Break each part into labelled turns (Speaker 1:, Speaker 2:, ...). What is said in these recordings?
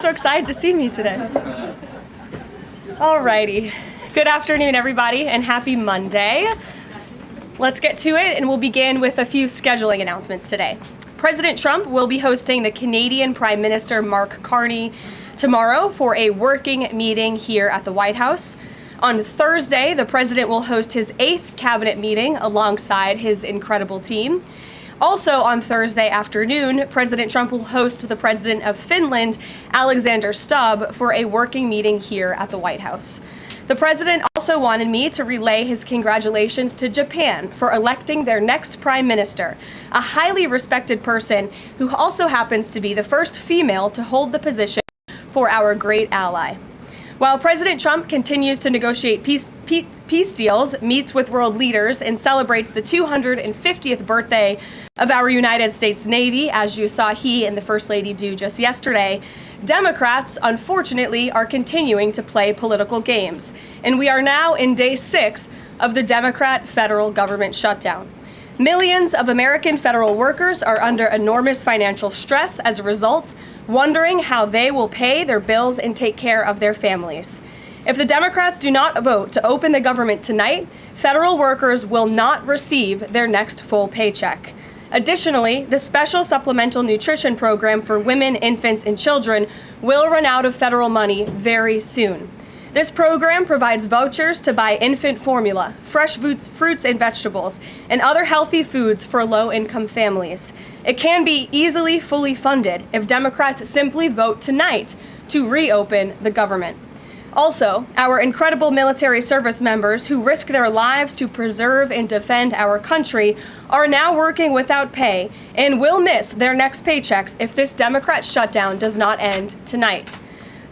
Speaker 1: So excited to see me today. Alrighty. Good afternoon, everybody, and happy Monday. Let's get to it, and we'll begin with a few scheduling announcements today. President Trump will be hosting the Canadian Prime Minister Mark Carney tomorrow for a working meeting here at the White House. On Thursday, the president will host his 8th cabinet meeting alongside his incredible team. Also on Thursday afternoon, President Trump will host the president of Finland, Alexander Stubb, for a working meeting here at the White House. The president also wanted me to relay his congratulations to Japan for electing their next prime minister, a highly respected person who also happens to be the first female to hold the position for our great ally. While President Trump continues to negotiate peace deals, meets with world leaders, and celebrates the 250th birthday of our United States Navy, as you saw he and the First Lady do just yesterday, Democrats, unfortunately, are continuing to play political games. And we are now in day 6 of the Democrat federal government shutdown. Millions of American federal workers are under enormous financial stress as a result, wondering how they will pay their bills and take care of their families. If the Democrats do not vote to open the government tonight, federal workers will not receive their next full paycheck. Additionally, the special supplemental nutrition program for women, infants, and children will run out of federal money very soon. This program provides vouchers to buy infant formula, fresh fruits and vegetables, and other healthy foods for low-income families. It can be easily fully funded if Democrats simply vote tonight to reopen the government. Also, our incredible military service members who risk their lives to preserve and defend our country are now working without pay and will miss their next paychecks if this Democrat shutdown does not end tonight.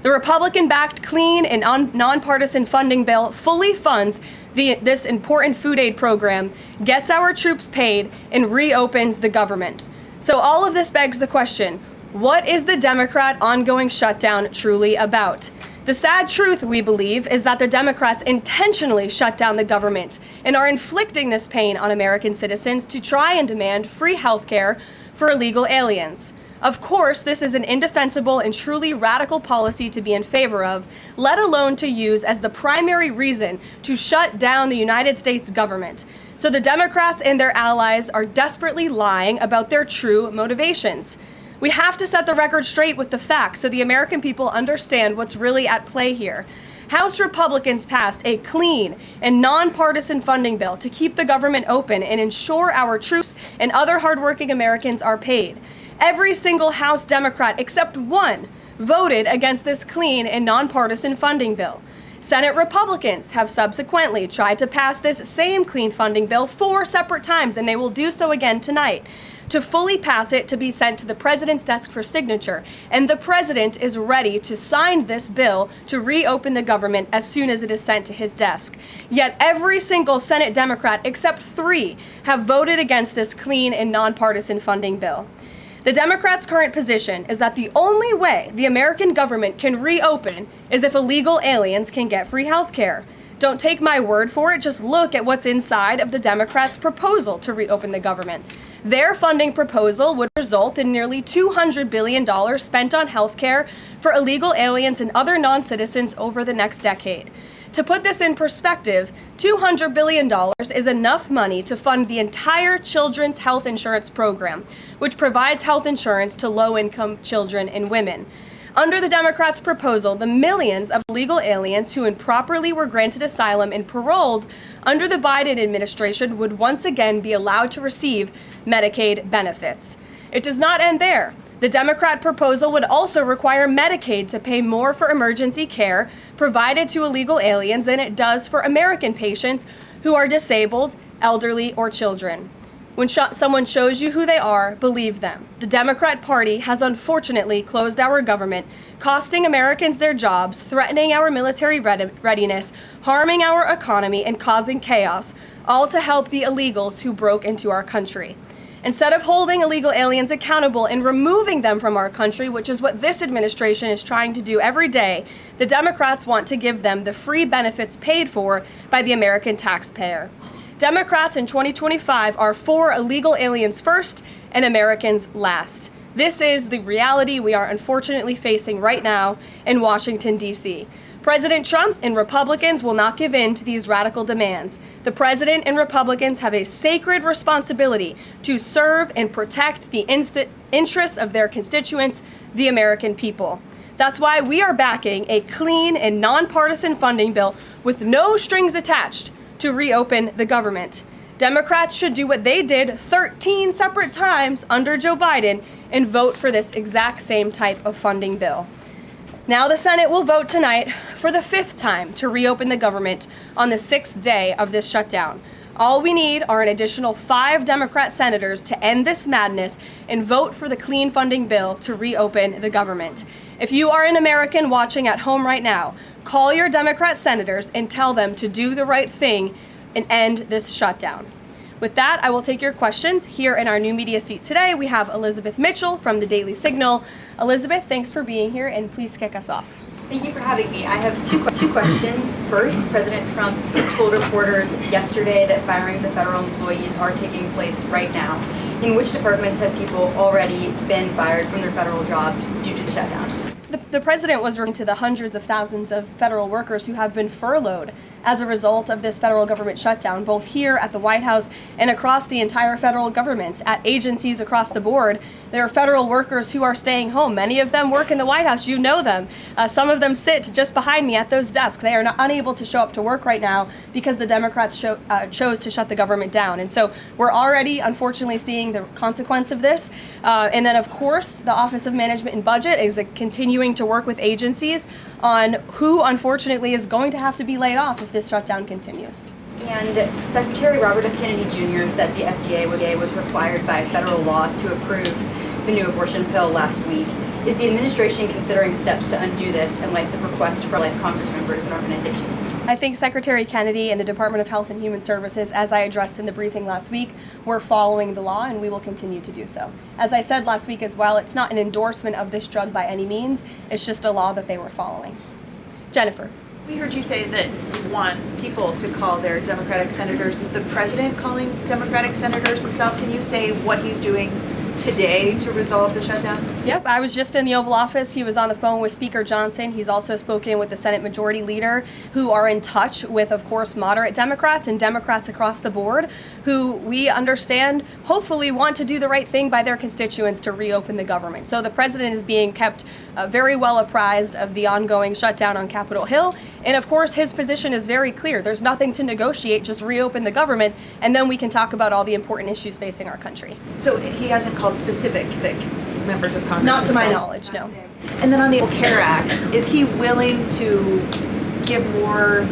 Speaker 1: The Republican-backed clean and nonpartisan funding bill fully funds this important food aid program, gets our troops paid, and reopens the government. So all of this begs the question, what is the Democrat ongoing shutdown truly about? The sad truth, we believe, is that the Democrats intentionally shut down the government and are inflicting this pain on American citizens to try and demand free health care for illegal aliens. Of course, this is an indefensible and truly radical policy to be in favor of, let alone to use as the primary reason to shut down the United States government. So the Democrats and their allies are desperately lying about their true motivations. We have to set the record straight with the facts so the American people understand what's really at play here. House Republicans passed a clean and nonpartisan funding bill to keep the government open and ensure our troops and other hardworking Americans are paid. Every single House Democrat except one voted against this clean and nonpartisan funding bill. Senate Republicans have subsequently tried to pass this same clean funding bill 4 separate times, and they will do so again tonight, to fully pass it to be sent to the president's desk for signature. And the president is ready to sign this bill to reopen the government as soon as it is sent to his desk. Yet every single Senate Democrat except 3 have voted against this clean and nonpartisan funding bill. The Democrats' current position is that the only way the American government can reopen is if illegal aliens can get free health care. Don't take my word for it, just look at what's inside of the Democrats' proposal to reopen the government. Their funding proposal would result in nearly $200 billion spent on health care for illegal aliens and other non-citizens over the next decade. To put this in perspective, $200 billion is enough money to fund the entire children's health insurance program, which provides health insurance to low-income children and women. Under the Democrats' proposal, the millions of illegal aliens who improperly were granted asylum and paroled under the Biden administration would once again be allowed to receive Medicaid benefits. It does not end there. The Democrat proposal would also require Medicaid to pay more for emergency care provided to illegal aliens than it does for American patients who are disabled, elderly, or children. When someone shows you who they are, believe them. The Democrat Party has unfortunately closed our government, costing Americans their jobs, threatening our military readiness, harming our economy, and causing chaos, all to help the illegals who broke into our country. Instead of holding illegal aliens accountable and removing them from our country, which is what this administration is trying to do every day, the Democrats want to give them the free benefits paid for by the American taxpayer. Democrats in 2025 are for illegal aliens first and Americans last. This is the reality we are unfortunately facing right now in Washington, D.C. President Trump and Republicans will not give in to these radical demands. The president and Republicans have a sacred responsibility to serve and protect the interests of their constituents, the American people. That's why we are backing a clean and nonpartisan funding bill with no strings attached to reopen the government. Democrats should do what they did 13 separate times under Joe Biden and vote for this exact same type of funding bill. Now the Senate will vote tonight for the 5th time to reopen the government on the 6th day of this shutdown. All we need are an additional 5 Democrat senators to end this madness and vote for the clean funding bill to reopen the government. If you are an American watching at home right now, call your Democrat senators and tell them to do the right thing and end this shutdown. With that, I will take your questions. Here in our new media seat today, we have Elizabeth Mitchell from the Daily Signal. Elizabeth, thanks for being here, and please kick us off.
Speaker 2: Thank you for having me. I have two questions. First, President Trump told reporters yesterday that firings of federal employees are taking place right now. In which departments have people already been fired from their federal jobs due to the shutdown?
Speaker 1: The president was referring to the hundreds of thousands of federal workers who have been furloughed as a result of this federal government shutdown, both here at the White House and across the entire federal government, at agencies across the board. There are federal workers who are staying home. Many of them work in the White House. You know them. Some of them sit just behind me at those desks. They are unable to show up to work right now because the Democrats chose to shut the government down. And so we're already, unfortunately, seeing the consequence of this. And then, of course, the Office of Management and Budget is continuing to work with agencies on who, unfortunately, is going to have to be laid off if this shutdown continues.
Speaker 2: And Secretary Robert F. Kennedy Jr. said the FDA was required by federal law to approve the new abortion pill last week. Is the administration considering steps to undo this in light of requests for life Congress members and organizations?
Speaker 1: I think Secretary Kennedy and the Department of Health and Human Services, as I addressed in the briefing last week, were following the law, and we will continue to do so. As I said last week as well, it's not an endorsement of this drug by any means. It's just a law that they were following. Jennifer.
Speaker 3: We heard you say that you want people to call their Democratic senators. Is the president calling Democratic senators himself? Can you say what he's doing today to resolve the shutdown?
Speaker 1: Yep, I was just in the Oval Office. He was on the phone with Speaker Johnson. He's also spoken with the Senate Majority Leader, who are in touch with, of course, moderate Democrats and Democrats across the board, who we understand hopefully want to do the right thing by their constituents to reopen the government. So the president is being kept very well apprised of the ongoing shutdown on Capitol Hill. And of course, his position is very clear. There's nothing to negotiate, just reopen the government, and then we can talk about all the important issues facing our country.
Speaker 3: So he hasn't called specific members of Congress?
Speaker 1: Not to my knowledge, no.
Speaker 3: And then on the Affordable Care Act, is he willing to give more,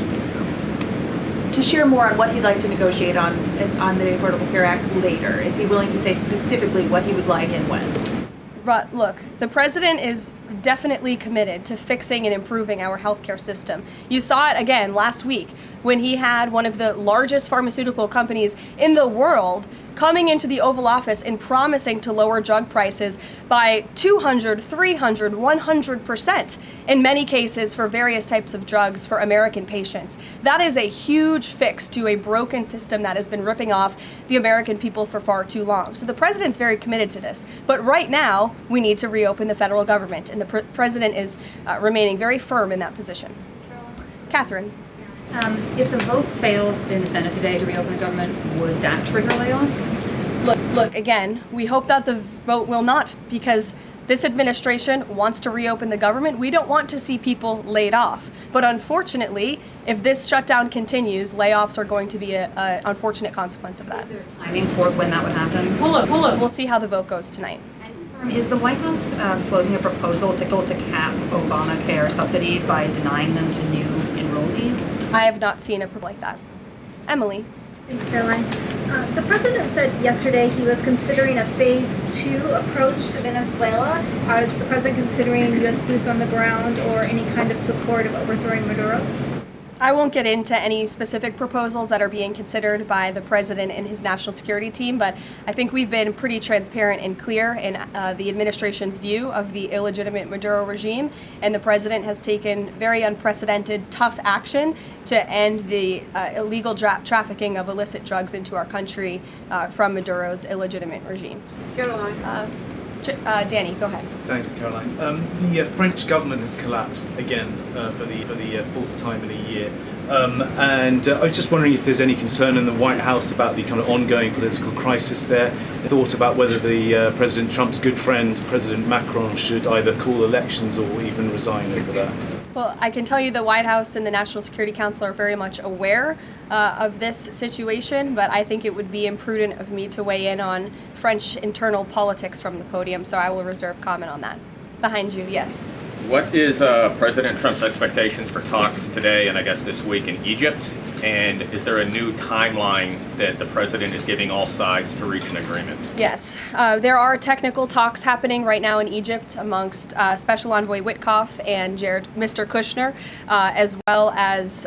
Speaker 3: to share more on what he'd like to negotiate on the Affordable Care Act later? Is he willing to say specifically what he would like and when?
Speaker 1: But look, the president is definitely committed to fixing and improving our healthcare system. You saw it again last week when he had one of the largest pharmaceutical companies in the world coming into the Oval Office and promising to lower drug prices by 200, 300, 100% in many cases for various types of drugs for American patients. That is a huge fix to a broken system that has been ripping off the American people for far too long. So the president's very committed to this. But right now, we need to reopen the federal government, and the president is remaining very firm in that position. Catherine.
Speaker 4: If the vote fails in the Senate today to reopen the government, would that trigger layoffs?
Speaker 1: Look, again, we hope that the vote will not, because this administration wants to reopen the government. We don't want to see people laid off. But unfortunately, if this shutdown continues, layoffs are going to be an unfortunate consequence of that.
Speaker 4: Is there timing for when that would happen?
Speaker 1: We'll look. We'll see how the vote goes tonight.
Speaker 4: Is the White House floating a proposal to cap Obamacare subsidies by denying them to new enrollees?
Speaker 1: I have not seen a proposal like that. Emily.
Speaker 5: Thanks, Karoline. The president said yesterday he was considering a phase 2 approach to Venezuela. Is the president considering U.S. boots on the ground or any kind of support of overthrowing Maduro?
Speaker 1: I won't get into any specific proposals that are being considered by the president and his national security team, but I think we've been pretty transparent and clear in the administration's view of the illegitimate Maduro regime, and the president has taken very unprecedented, tough action to end the illegal trafficking of illicit drugs into our country from Maduro's illegitimate regime.
Speaker 3: Karoline.
Speaker 1: Danny, go ahead.
Speaker 6: Thanks, Caroline. The French government has collapsed again for the fourth time in a year. And I was just wondering if there's any concern in the White House about the kind of ongoing political crisis there. I thought about whether the President Trump's good friend, President Macron, should either call elections or even resign over that.
Speaker 1: Well, I can tell you the White House and the National Security Council are very much aware of this situation, but I think it would be imprudent of me to weigh in on French internal politics from the podium, so I will reserve comment on that. Behind you, yes.
Speaker 7: What is President Trump's expectations for talks today and I guess this week in Egypt? And is there a new timeline that the president is giving all sides to reach an agreement?
Speaker 1: Yes, there are technical talks happening right now in Egypt amongst Special Envoy Witkoff and Mr. Kushner, as well as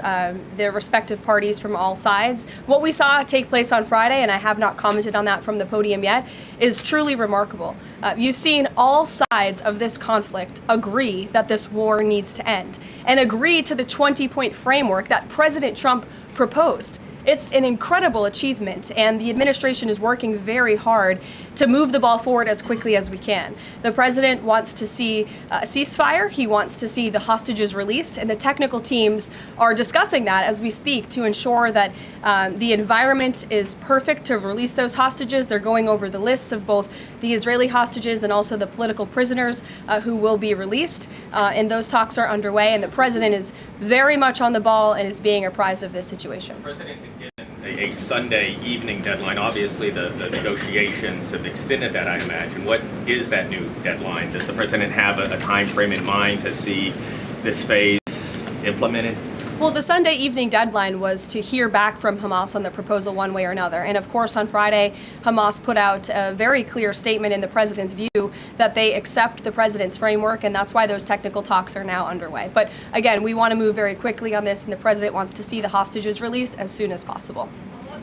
Speaker 1: the respective parties from all sides. What we saw take place on Friday, and I have not commented on that from the podium yet, is truly remarkable. You've seen all sides of this conflict agree that this war needs to end and agree to the 20-point framework that President Trump proposed. It's an incredible achievement, and the administration is working very hard to move the ball forward as quickly as we can. The president wants to see a ceasefire. He wants to see the hostages released, and the technical teams are discussing that as we speak to ensure that the environment is perfect to release those hostages. They're going over the lists of both the Israeli hostages and also the political prisoners who will be released, and those talks are underway, and the president is very much on the ball and is being apprised of this situation.
Speaker 7: President a Sunday evening deadline. Obviously, the negotiations have extended that, I imagine. What is that new deadline? Does the president have a time frame in mind to see this phase implemented?
Speaker 1: Well, the Sunday evening deadline was to hear back from Hamas on the proposal one way or another. And of course, on Friday, Hamas put out a very clear statement in the president's view that they accept the president's framework, and that's why those technical talks are now underway. But again, we want to move very quickly on this, and the president wants to see the hostages released as soon as possible.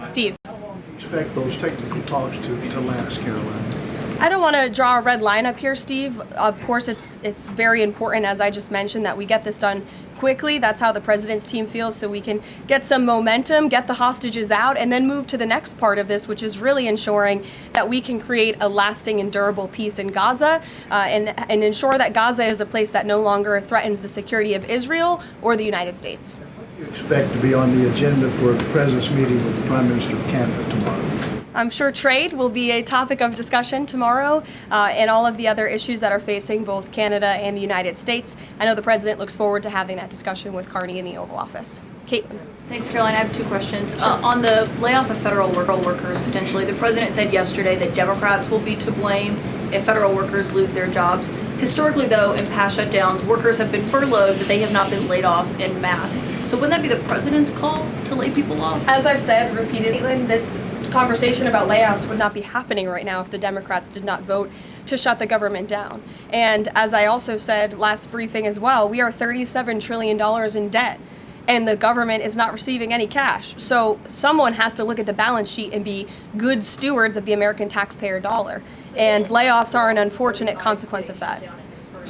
Speaker 1: Steve.
Speaker 8: How long do you expect those technical talks to last, Caroline?
Speaker 1: I don't want to draw a red line up here, Steve. Of course, it's very important, as I just mentioned, that we get this done quickly. That's how the president's team feels, so we can get some momentum, get the hostages out, and then move to the next part of this, which is really ensuring that we can create a lasting and durable peace in Gaza and ensure that Gaza is a place that no longer threatens the security of Israel or the United States.
Speaker 8: What do you expect to be on the agenda for the president's meeting with the Prime Minister of Canada tomorrow?
Speaker 1: I'm sure trade will be a topic of discussion tomorrow, and all of the other issues that are facing both Canada and the United States. I know the president looks forward to having that discussion with Carney in the Oval Office. Caitlin.
Speaker 2: Thanks, Caroline. I have two questions. On the layoff of federal workers, potentially, the president said yesterday that Democrats will be to blame if federal workers lose their jobs. Historically, though, in past shutdowns, workers have been furloughed, but they have not been laid off en masse. So wouldn't that be the president's call to lay people off?
Speaker 1: As I've said repeatedly, this conversation about layoffs would not be happening right now if the Democrats did not vote to shut the government down. And as I also said last briefing as well, we are $37 trillion in debt, and the government is not receiving any cash. So someone has to look at the balance sheet and be good stewards of the American taxpayer dollar. And layoffs are an unfortunate consequence of that.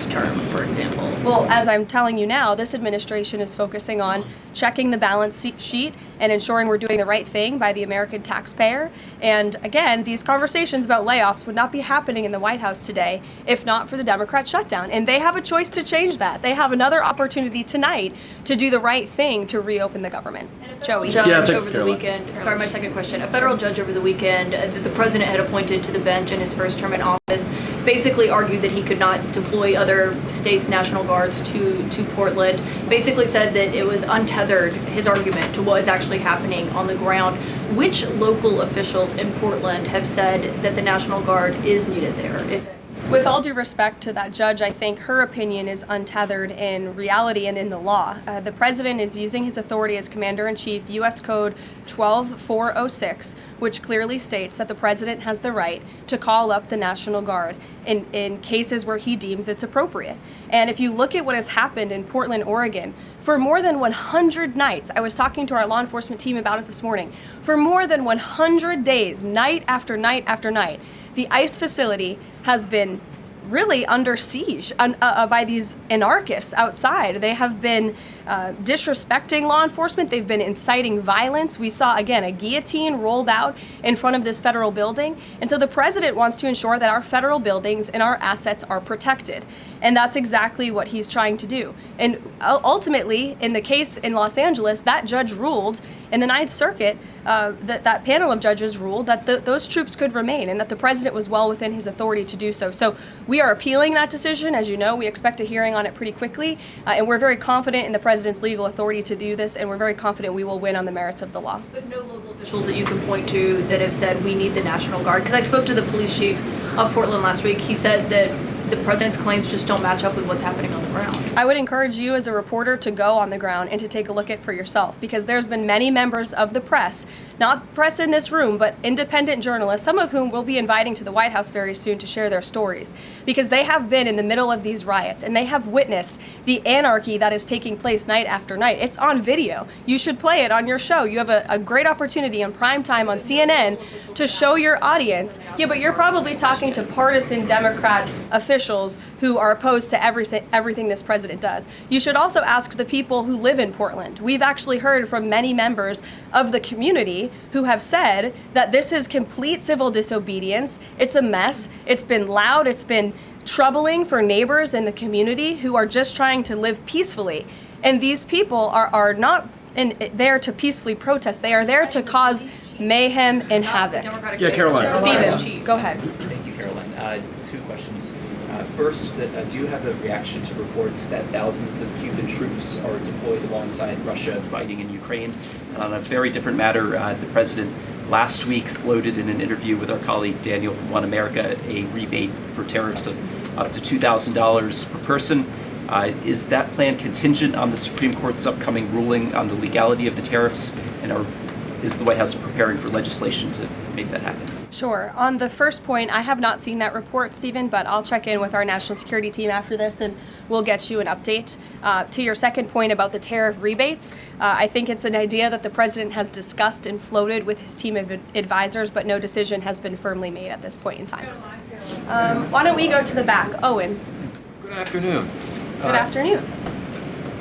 Speaker 2: Term, for example.
Speaker 1: Well, as I'm telling you now, this administration is focusing on checking the balance sheet and ensuring we're doing the right thing by the American taxpayer. And again, these conversations about layoffs would not be happening in the White House today if not for the Democrat shutdown. And they have a choice to change that. They have another opportunity tonight to do the right thing to reopen the government. Joey.
Speaker 2: Judge over the weekend. Sorry, my second question. A federal judge over the weekend that the president had appointed to the bench in his first term in office basically argued that he could not deploy other states' National Guards to Portland. Basically said that it was untethered, his argument, to what is actually happening on the ground. Which local officials in Portland have said that the National Guard is needed there?
Speaker 1: With all due respect to that judge, I think her opinion is untethered in reality and in the law. The president is using his authority as Commander-in-Chief, U.S. Code 12406, which clearly states that the president has the right to call up the National Guard in cases where he deems it's appropriate. And if you look at what has happened in Portland, Oregon, for more than 100 nights, I was talking to our law enforcement team about it this morning, for more than 100 days, night after night after night, the ICE facility has been really under siege by these anarchists outside. They have been disrespecting law enforcement. They've been inciting violence. We saw, again, a guillotine rolled out in front of this federal building. And so the president wants to ensure that our federal buildings and our assets are protected. And that's exactly what he's trying to do. And ultimately, in the case in Los Angeles, that judge ruled in the Ninth Circuit, that panel of judges ruled that those troops could remain and that the president was well within his authority to do so. So we are appealing that decision. As you know, we expect a hearing on it pretty quickly. And we're very confident in the president's legal authority to do this. And we're very confident we will win on the merits of the law.
Speaker 2: But no local officials that you can point to that have said we need the National Guard? Because I spoke to the police chief of Portland last week. He said that the president's claims just don't match up with what's happening on the ground.
Speaker 1: I would encourage you as a reporter to go on the ground and to take a look at it for yourself, because there's been many members of the press, not press in this room, but independent journalists, some of whom we'll be inviting to the White House very soon to share their stories, because they have been in the middle of these riots and they have witnessed the anarchy that is taking place night after night. It's on video. You should play it on your show. You have a great opportunity in prime time on CNN to show your audience. Yeah, but you're probably talking to partisan Democrat officials who are opposed to everything this president does. You should also ask the people who live in Portland. We've actually heard from many members of the community who have said that this is complete civil disobedience. It's a mess. It's been loud. It's been troubling for neighbors in the community who are just trying to live peacefully. And these people are not there to peacefully protest. They are there to cause mayhem and havoc.
Speaker 9: Yeah, Karoline.
Speaker 1: Stephen, go ahead.
Speaker 10: Thank you, Karoline. Two questions. First, do you have a reaction to reports that thousands of Cuban troops are deployed alongside Russia fighting in Ukraine? And on a very different matter, the president last week floated in an interview with our colleague Daniel from One America a rebate for tariffs of up to $2,000 per person. Is that plan contingent on the Supreme Court's upcoming ruling on the legality of the tariffs? And is the White House preparing for legislation to make that happen?
Speaker 1: Sure. On the first point, I have not seen that report, Stephen, but I'll check in with our national security team after this and we'll get you an update. To your second point about the tariff rebates, I think it's an idea that the president has discussed and floated with his team of advisors, but no decision has been firmly made at this point in time. Why don't we go to the back? Owen.
Speaker 11: Good afternoon.
Speaker 1: Good afternoon.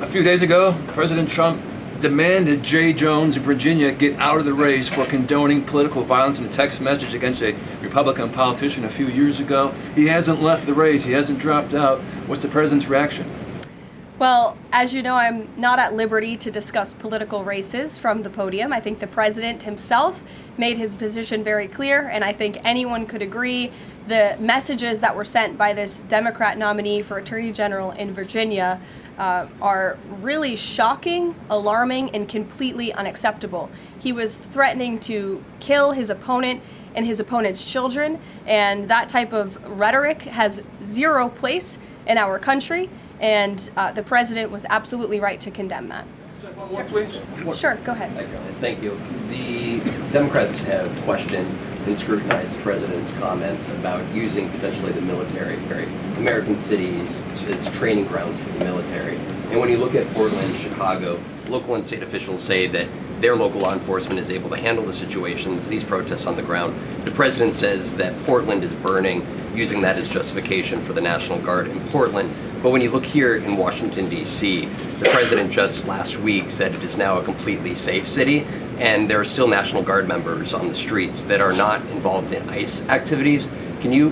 Speaker 11: A few days ago, President Trump demanded Jay Jones of Virginia get out of the race for condoning political violence in a text message against a Republican politician a few years ago. He hasn't left the race. He hasn't dropped out. What's the president's reaction?
Speaker 1: Well, as you know, I'm not at liberty to discuss political races from the podium. I think the president himself made his position very clear, and I think anyone could agree the messages that were sent by this Democrat nominee for Attorney General in Virginia are really shocking, alarming, and completely unacceptable. He was threatening to kill his opponent and his opponent's children, and that type of rhetoric has zero place in our country, and the president was absolutely right to condemn that.
Speaker 11: One more, please.
Speaker 1: Sure, go ahead.
Speaker 12: Thank you. The Democrats have questioned and scrutinized the president's comments about using potentially the military, American cities, as training grounds for the military. And when you look at Portland, Chicago, local and state officials say that their local law enforcement is able to handle the situations, these protests on the ground. The president says that Portland is burning, using that as justification for the National Guard in Portland. But when you look here in Washington, D.C., the president just last week said it is now a completely safe city, and there are still National Guard members on the streets that are not involved in ICE activities. Can you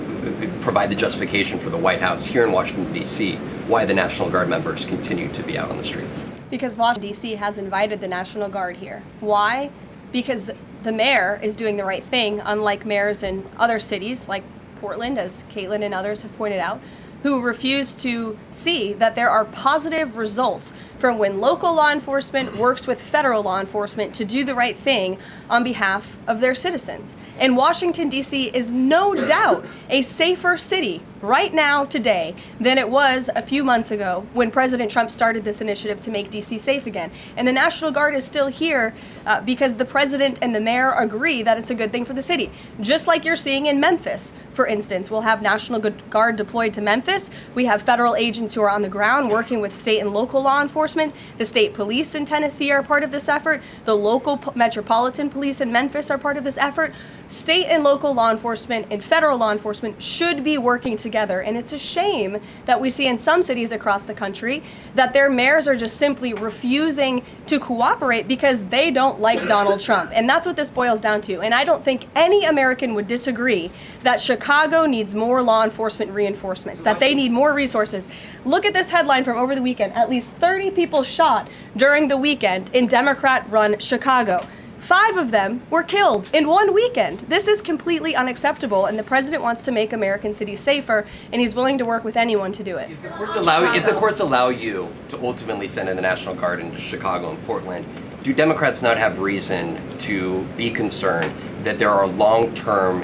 Speaker 12: provide the justification for the White House here in Washington, D.C., why the National Guard members continue to be out on the streets?
Speaker 1: Because Washington, D.C. has invited the National Guard here. Why? Because the mayor is doing the right thing, unlike mayors in other cities like Portland, as Caitlin and others have pointed out, who refuse to see that there are positive results from when local law enforcement works with federal law enforcement to do the right thing on behalf of their citizens. And Washington, D.C. is no doubt a safer city right now, today, than it was a few months ago when President Trump started this initiative to make D.C. safe again. And the National Guard is still here because the president and the mayor agree that it's a good thing for the city. Just like you're seeing in Memphis, for instance. We'll have National Guard deployed to Memphis. this. We have federal agents who are on the ground working with state and local law enforcement. The state police in Tennessee are part of this effort. The local metropolitan police in Memphis are part of this effort. State and local law enforcement and federal law enforcement should be working together. And it's a shame that we see in some cities across the country that their mayors are just simply refusing to cooperate because they don't like Donald Trump. And that's what this boils down to. And I don't think any American would disagree that Chicago needs more law enforcement reinforcements, that they need more resources. Look at this headline from over the weekend. At least 30 people shot during the weekend in Democrat-run Chicago. 5 of them were killed in one weekend. This is completely unacceptable, and the president wants to make American cities safer, and he's willing to work with anyone to do it.
Speaker 12: If the courts allow you to ultimately send in the National Guard into Chicago and Portland, do Democrats not have reason to be concerned that there are long-term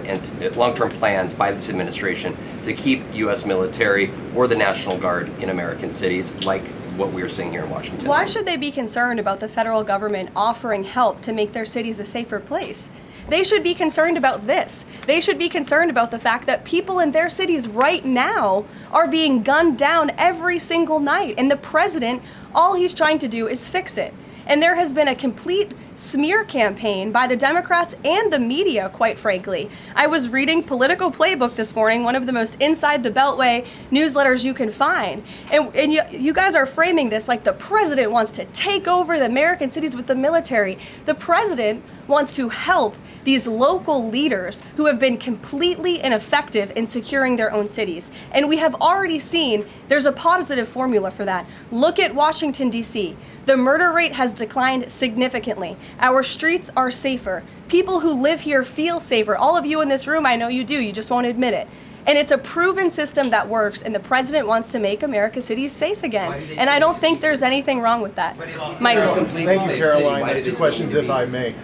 Speaker 12: plans by this administration to keep U.S. military or the National Guard in American cities, like what we're seeing here in Washington?
Speaker 1: Why should they be concerned about the federal government offering help to make their cities a safer place? They should be concerned about this. They should be concerned about the fact that people in their cities right now are being gunned down every single night. And the president, all he's trying to do is fix it. And there has been a complete smear campaign by the Democrats and the media, quite frankly. I was reading Political Playbook this morning, one of the most inside the Beltway newsletters you can find. And you guys are framing this like the president wants to take over the American cities with the military. The president wants to help these local leaders who have been completely ineffective in securing their own cities. And we have already seen there's a positive formula for that. Look at Washington, D.C. The murder rate has declined significantly. Our streets are safer. People who live here feel safer. All of you in this room, I know you do, you just won't admit it. And it's a proven system that works, and the president wants to make America's cities safe again. And I don't think there's anything wrong with that. Michael.
Speaker 9: Thank you, Karoline. 2 questions, if I may.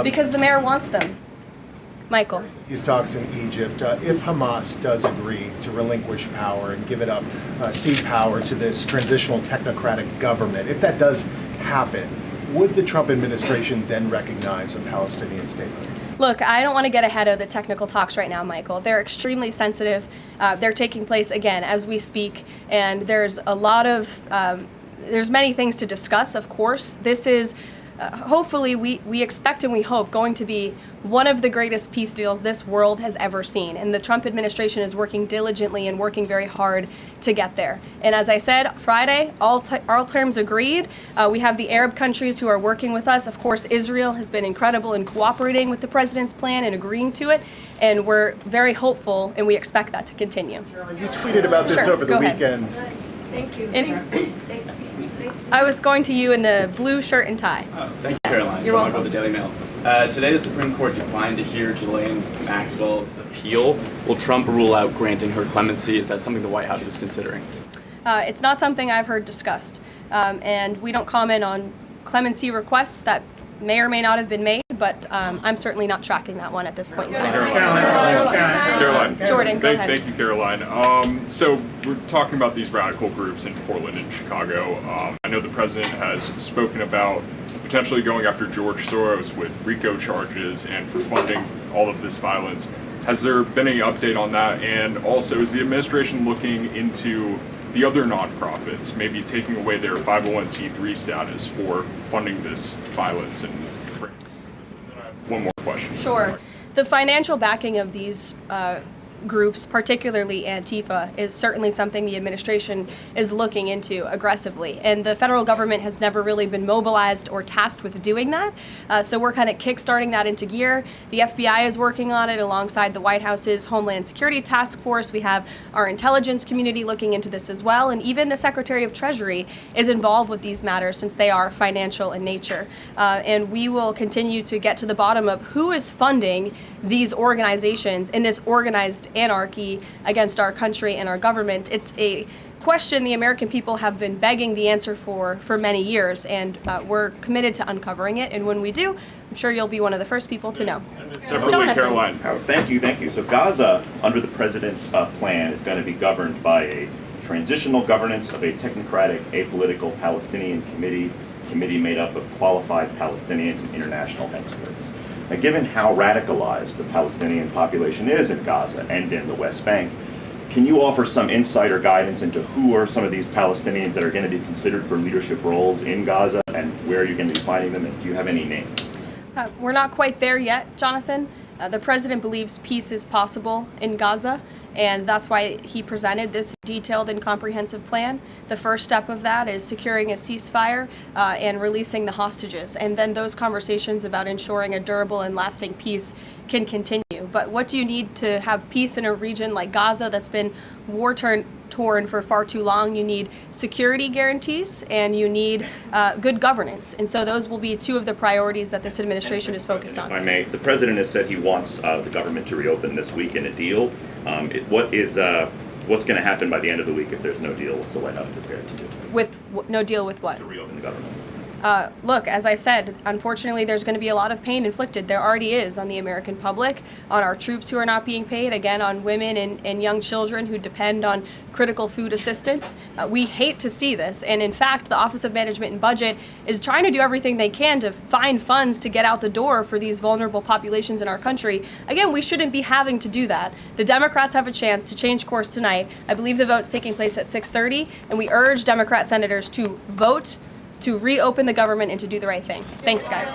Speaker 1: Because the mayor wants them. Michael.
Speaker 9: These talks in Egypt, if Hamas does agree to relinquish power and give it up, cede power to this transitional technocratic government, if that does happen, would the Trump administration then recognize a Palestinian state?
Speaker 1: Look, I don't want to get ahead of the technical talks right now, Michael. They're extremely sensitive. They're taking place, again, as we speak, and there's a lot of, there's many things to discuss, of course. This is hopefully we expect and we hope going to be one of the greatest peace deals this world has ever seen. And the Trump administration is working diligently and working very hard to get there. And as I said, Friday, all terms agreed. We have the Arab countries who are working with us. Of course, Israel has been incredible in cooperating with the president's plan and agreeing to it. And we're very hopeful, and we expect that to continue.
Speaker 9: Caroline, you tweeted about this over the weekend.
Speaker 2: Thank you.
Speaker 1: I was going to you in the blue shirt and tie.
Speaker 13: Thank you, Caroline.
Speaker 1: You're welcome.
Speaker 13: With the Daily Mail. Today, the Supreme Court declined to hear Ghislaine Maxwell's appeal. Will Trump rule out granting her clemency? Is that something the White House is considering?
Speaker 1: It's not something I've heard discussed. And we don't comment on clemency requests that may or may not have been made, but I'm certainly not tracking that one at this point in time.
Speaker 14: Caroline.
Speaker 1: Jordan, go ahead.
Speaker 14: Thank you, Caroline. So we're talking about these radical groups in Portland and Chicago. I know the president has spoken about potentially going after George Soros with RICO charges and for funding all of this violence. Has there been any update on that? And also, is the administration looking into the other nonprofits, maybe taking away their 501c3 status for funding this violence? And then I have one more question.
Speaker 1: Sure. The financial backing of these groups, particularly Antifa, is certainly something the administration is looking into aggressively. And the federal government has never really been mobilized or tasked with doing that. So we're kind of kickstarting that into gear. The FBI is working on it alongside the White House's Homeland Security Task Force. We have our intelligence community looking into this as well. And even the Secretary of Treasury is involved with these matters since they are financial in nature. And we will continue to get to the bottom of who is funding these organizations in this organized anarchy against our country and our government. It's a question the American people have been begging the answer for many years, and we're committed to uncovering it. And when we do, I'm sure you'll be one of the first people to know.
Speaker 14: Separately, Caroline.
Speaker 15: Thank you. So Gaza, under the president's plan, is going to be governed by a transitional governance of a technocratic, apolitical Palestinian committee made up of qualified Palestinians and international experts. Now, given how radicalized the Palestinian population is in Gaza and in the West Bank, Can you offer some insight or guidance into who are some of these Palestinians that are going to be considered for leadership roles in Gaza, and where you're going to be finding them, and do you have any names?
Speaker 1: We're not quite there yet, Jonathan. The president believes peace is possible in Gaza, and that's why he presented this detailed and comprehensive plan. The first step of that is securing a ceasefire and releasing the hostages, and then those conversations about ensuring a durable and lasting peace can continue. But what do you need to have peace in a region like Gaza that's been war-torn for far too long? You need security guarantees, and you need good governance. And so those will be two of the priorities that this administration is focused on.
Speaker 15: If I may, the president has said he wants the government to reopen this week in a deal. What's going to happen by the end of the week if there's no deal? What's the White House prepared to do?
Speaker 1: With no deal with what?
Speaker 15: To reopen the government.
Speaker 1: Look, as I said, unfortunately, there's going to be a lot of pain inflicted. There already is on the American public, on our troops who are not being paid, again, on women and young children who depend on critical food assistance. We hate to see this. And in fact, the Office of Management and Budget is trying to do everything they can to find funds to get out the door for these vulnerable populations in our country. Again, we shouldn't be having to do that. The Democrats have a chance to change course tonight. I believe the vote's taking place at 6:30, and we urge Democrat senators to vote to reopen the government and to do the right thing. Thanks, guys.